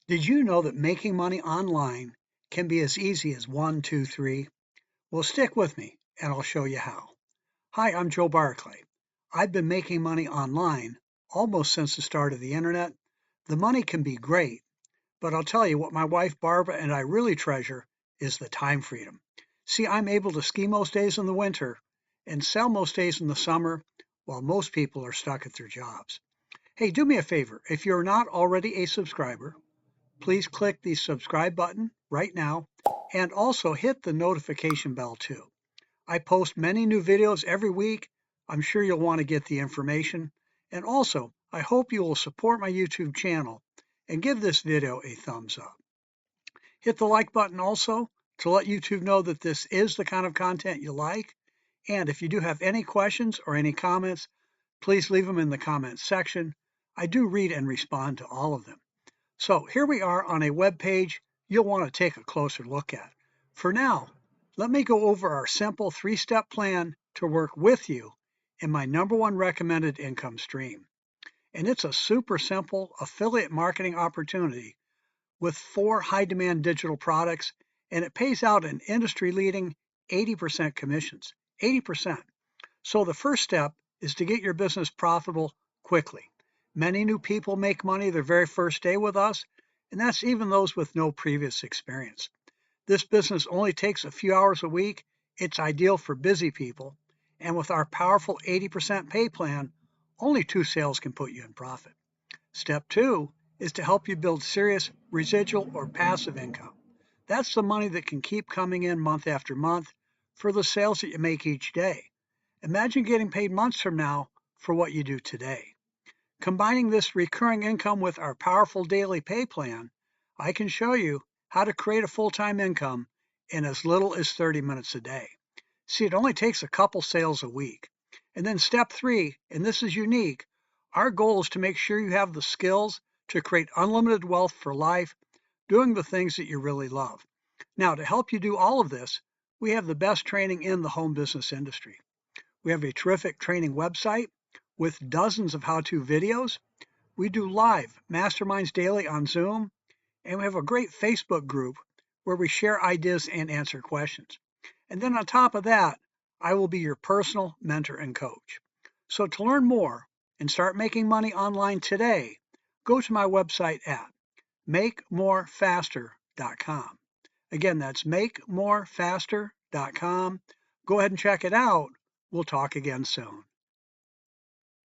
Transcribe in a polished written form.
Did you know that making money online can be as easy as one, two, three? Well, stick with me and I'll show you how. Hi, I'm Joe Barclay. I've been making money online almost since the start of the internet. The money can be great, but I'll tell you what my wife Barbara and I really treasure is the time freedom. See, I'm able to ski most days in the winter and sell most days in the summer while most people are stuck at their jobs. Hey, do me a favor. If you're not already a subscriber, please click the subscribe button right now and also hit the notification bell too. I post many new videos every week. I'm sure you'll want to get the information. And also, I hope you will support my YouTube channel and give this video a thumbs up. Hit the like button also to let YouTube know that this is the kind of content you like. And if you do have any questions or any comments, please leave them in the comments section. I do read and respond to all of them. So here we are on a web page you'll want to take a closer look at. For now, let me go over our simple three-step plan to work with you in my number one recommended income stream. And it's a super simple affiliate marketing opportunity with 4 high-demand digital products, and it pays out an industry-leading 80% commissions. 80%. So the first step is to get your business profitable quickly. Many new people make money their very first day with us, and that's even those with no previous experience. This business only takes a few hours a week. It's ideal for busy people, and with our powerful 80% pay plan, only 2 sales can put you in profit. Step 2 is to help you build serious residual or passive income. That's the money that can keep coming in month after month for the sales that you make each day. Imagine getting paid months from now for what you do today. Combining this recurring income with our powerful daily pay plan, I can show you how to create a full-time income in as little as 30 minutes a day. See, it only takes a couple sales a week. And then step 3, and this is unique, our goal is to make sure you have the skills to create unlimited wealth for life, doing the things that you really love. Now, to help you do all of this, we have the best training in the home business industry. We have a terrific training website with dozens of how-to videos. We do live masterminds daily on Zoom, and we have a great Facebook group where we share ideas and answer questions. And then on top of that, I will be your personal mentor and coach. So to learn more and start making money online today, go to my website at makemorefaster.com. Again, that's makemorefaster.com. Go ahead and check it out. We'll talk again soon.